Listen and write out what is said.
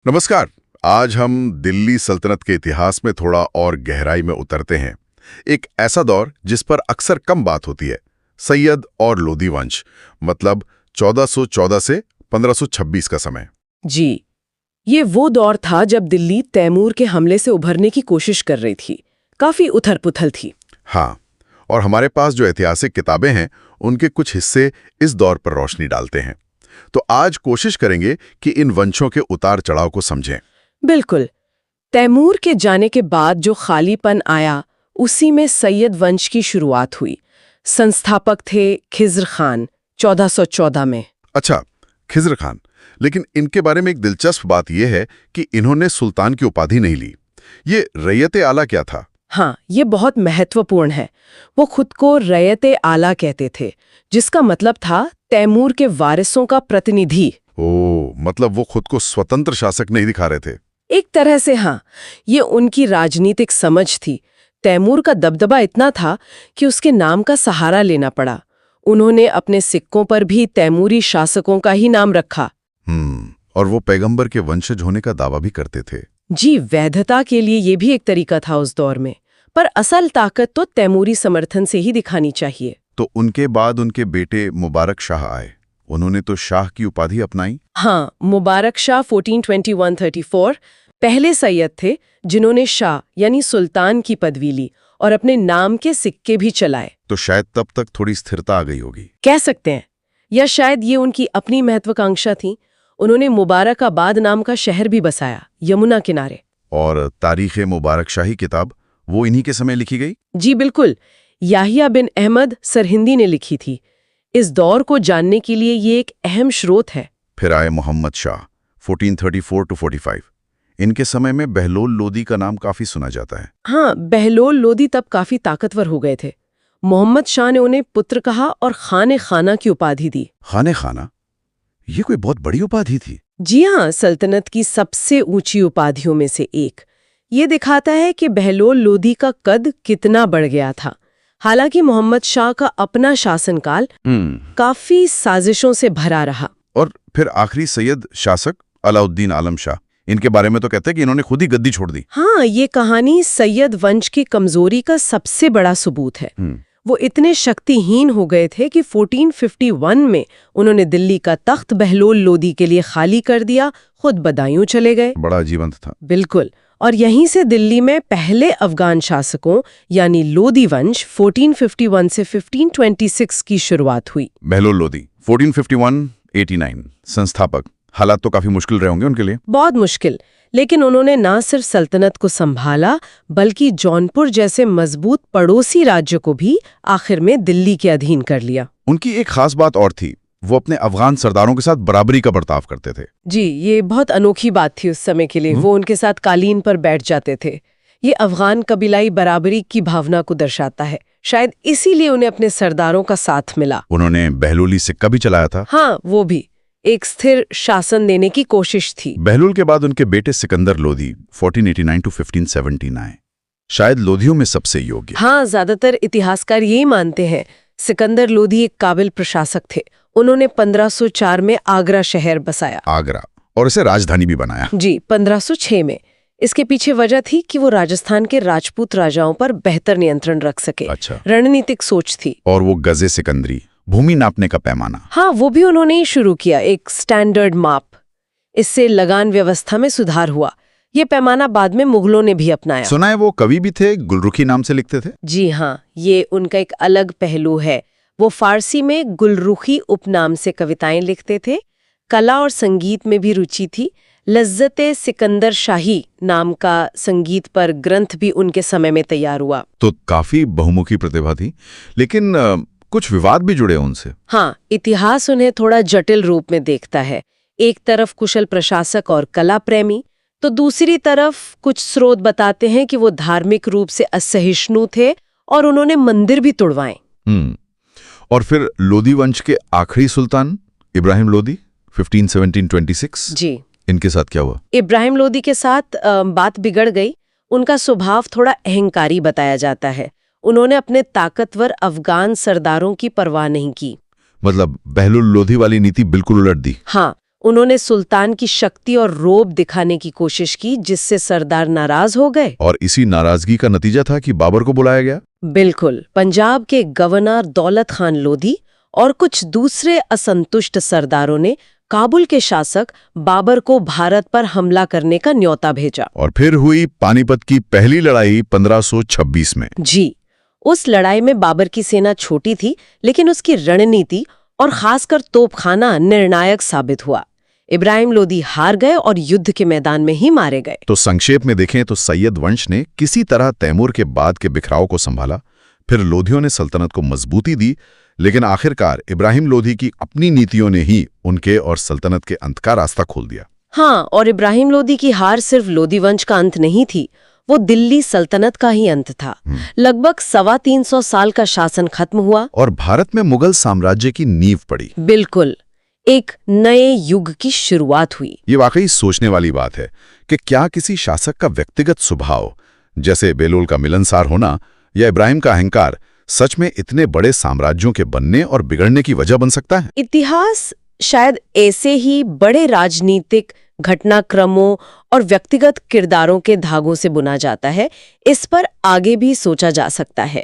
नमस्कार। आज हम दिल्ली सल्तनत के इतिहास में थोड़ा और गहराई में उतरते हैं। एक ऐसा दौर जिस पर अक्सर कम बात होती है, सैयद और लोदी वंश, मतलब 1414 से 1526 का समय। जी, ये वो दौर था जब दिल्ली तैमूर के हमले से उभरने की कोशिश कर रही थी। काफी उथल-पुथल थी। हाँ, और हमारे पास जो ऐतिहासिक किताबें हैं उनके कुछ हिस्से इस दौर पर रोशनी डालते हैं। तो आज कोशिश करेंगे कि इन वंशों के उतार चढ़ाव को समझें। बिल्कुल। तैमूर के जाने के बाद जो खालीपन आया, उसी में सैयद वंश की शुरुआत हुई। संस्थापक थे खिज्र खान 1414 में। अच्छा, खिज्र खान। लेकिन इनके बारे में एक दिलचस्प बात यह है कि इन्होंने सुल्तान की उपाधि नहीं ली। ये रैयत आला क्या था? हाँ, ये बहुत महत्वपूर्ण है। वो खुद को रैयत आला कहते थे, जिसका मतलब था तैमूर के वारिसों का प्रतिनिधि। ओह, मतलब वो खुद को स्वतंत्र शासक नहीं दिखा रहे थे। एक तरह से हाँ, ये उनकी राजनीतिक समझ थी। तैमूर का दबदबा इतना था कि उसके नाम का सहारा लेना पड़ा। उन्होंने अपने सिक्कों पर भी तैमूरी शासकों का ही नाम रखा। और वो पैगंबर के वंशज होने का दावा भी करते थे। जी, वैधता के लिए ये भी एक तरीका था उस दौर में। पर असल ताकत तो तैमूरी समर्थन से ही दिखानी चाहिए। तो उनके बाद उनके बेटे मुबारक शाह आए। उन्होंने तो शाह की उपाधि अपनाई। हाँ, मुबारक शाह 1421-34 पहले सैयद थे जिन्होंने शाह यानी सुल्तान की पदवी ली और अपने नाम के सिक्के भी चलाए। तो शायद तब तक थोड़ी स्थिरता आ गई होगी। कह सकते हैं, या शायद ये उनकी अपनी महत्वाकांक्षा थी। उन्होंने मुबारकाबाद नाम का शहर भी बसाया, यमुना किनारे। और तारीख़ मुबारक शाही किताब वो इन्हीं के समय लिखी गई? जी बिल्कुल, याहिया बिन अहमद सरहिंदी ने लिखी थी। इस दौर को जानने के लिए ये एक अहम स्रोत है। फिर आए मोहम्मद शाह 1434-45। इनके समय में बहलोल लोदी का नाम काफी सुना जाता है। हाँ, बहलोल लोदी तब काफी ताकतवर हो गए थे। मोहम्मद शाह ने उन्हें पुत्र कहा और खाने खाना की उपाधि दी। खाने खाना, ये कोई बहुत बड़ी उपाधि थी। जी हाँ, सल्तनत की सबसे ऊंची उपाधियों में से एक। ये दिखाता है कि बहलोल लोदी का कद कितना बढ़ गया था। हालांकि मोहम्मद शाह का अपना शासनकाल काफी साजिशों से भरा रहा। और फिर आखिरी सैयद शासक अलाउद्दीन आलम शाह, इनके बारे में तो कहते हैं कि इन्होंने खुद ही गद्दी छोड़ दी। हाँ, ये कहानी सैयद वंश की कमजोरी का सबसे बड़ा सबूत है। वो इतने शक्तिहीन हो गए थे कि 1451 में उन्होंने दिल्ली का तख्त बहलोल लोदी के लिए खाली कर दिया, खुद बदायूं चले गए। बड़ा अजीब था। बिल्कुल। और यहीं से दिल्ली में पहले अफगान शासकों यानी लोदी वंश 1451 से 1526 की शुरुआत हुई। बहलोल लोदी 1451-89 संस्थापक। हालात तो काफी मुश्किल रहे होंगे उनके लिए। बहुत मुश्किल, लेकिन उन्होंने ना सिर्फ सल्तनत को संभाला बल्कि जौनपुर जैसे मजबूत पड़ोसी राज्य को भी आखिर में दिल्ली के अधीन कर लिया। उनकी एक खास बात और थी, वो अपने अफगान सरदारों के साथ बराबरी का बर्ताव करते थे। जी, ये बहुत अनोखी बात थी उस समय के लिए। वो उनके साथ कालीन पर बैठ जाते थे। ये अफगान कबीलाई बराबरी की भावना को दर्शाता है। शायद इसीलिए उन्हें अपने सरदारों का साथ मिला। उन्होंने बहलोली सिक्का भी चलाया था। हाँ, वो भी एक स्थिर शासन देने की कोशिश थी। बहलोल के बाद उनके बेटे सिकंदर लोदी 1489-1517 आए, शायद लोधियों में सबसे योग्य। हाँ, ज्यादातर इतिहासकार यही मानते हैं। सिकंदर लोधी एक काबिल प्रशासक थे। उन्होंने 1504 में आगरा शहर बसाया। आगरा, और इसे राजधानी भी बनाया। जी, 1506 में। इसके पीछे वजह थी कि वो राजस्थान के राजपूत राजाओं पर बेहतर नियंत्रण रख सके। अच्छा। रणनीतिक सोच थी। और वो गजे सिकंदरी, भूमि नापने का पैमाना। हाँ, वो भी उन्होंने ही शुरू किया, एक स्टैंडर्ड माप। इससे लगान व्यवस्था में सुधार हुआ। ये पैमाना बाद में मुगलों ने भी अपनाया। सुना है वो कवि भी थे, गुलरुखी नाम से लिखते थे। जी हाँ, ये उनका एक अलग पहलू है। वो फारसी में गुलरुखी उपनाम से कविताएं लिखते थे। कला और संगीत में भी रुचि थी। लज्जते सिकंदर शाही नाम का संगीत पर ग्रंथ भी उनके समय में तैयार हुआ। तो काफी बहुमुखी प्रतिभा थी, लेकिन कुछ विवाद भी जुड़े उनसे। हाँ, इतिहास उन्हें थोड़ा जटिल रूप में देखता है। एक तरफ कुशल प्रशासक और कला प्रेमी, तो दूसरी तरफ कुछ स्रोत बताते हैं कि वो धार्मिक रूप से असहिष्णु थे और उन्होंने मंदिर भी तुड़वाए। और फिर लोदी वंश के आखिरी सुल्तान इब्राहिम लोदी 1517-26। जी, इनके साथ क्या हुआ? इब्राहिम लोदी के साथ बात बिगड़ गई। उनका स्वभाव थोड़ा अहंकारी बताया जाता है। उन्होंने अपने ताकतवर अफगान सरदारों की परवाह नहीं की। मतलब बहलोल लोधी वाली नीति बिल्कुल उलट दी। हाँ, उन्होंने सुल्तान की शक्ति और रोब दिखाने की कोशिश की, जिससे सरदार नाराज हो गए। और इसी नाराजगी का नतीजा था कि बाबर को बुलाया गया। बिल्कुल। पंजाब के गवर्नर दौलत खान लोधी और कुछ दूसरे असंतुष्ट सरदारों ने काबुल के शासक बाबर को भारत पर हमला करने का न्योता भेजा। और फिर हुई पानीपत की पहली लड़ाई 1526 में। जी, उस लड़ाई में बाबर की सेना छोटी थी, लेकिन उसकी रणनीति और खासकर तोपखाना निर्णायक साबित हुआ। इब्राहिम लोदी हार गए और युद्ध के मैदान में ही मारे गए। तो संक्षेप में देखें तो सैयद वंश ने किसी तरह तैमूर के बाद के बिखराव को संभाला, फिर लोधियों ने सल्तनत को मजबूती दी, लेकिन आखिरकार इब्राहिम लोधी की अपनी नीतियों ने ही उनके और सल्तनत के अंत का रास्ता खोल दिया। हाँ, और इब्राहिम लोदी की हार सिर्फ लोधी वंश का अंत नहीं थी, वो दिल्ली सल्तनत का ही अंत था। लगभग 325 साल का शासन खत्म हुआ और भारत में मुगल साम्राज्य की नींव पड़ी। बिल्कुल, एक नए युग की शुरुआत हुई। ये वाकई सोचने वाली बात है कि क्या किसी शासक का व्यक्तिगत स्वभाव, जैसे बेलोल का मिलनसार होना या इब्राहिम का अहंकार, सच में इतने बड़े साम्राज्यों के बनने और बिगड़ने की वजह बन सकता है? इतिहास शायद ऐसे ही बड़े राजनीतिक घटनाक्रमों और व्यक्तिगत किरदारों के धागों से बुना जाता है। इस पर आगे भी सोचा जा सकता है।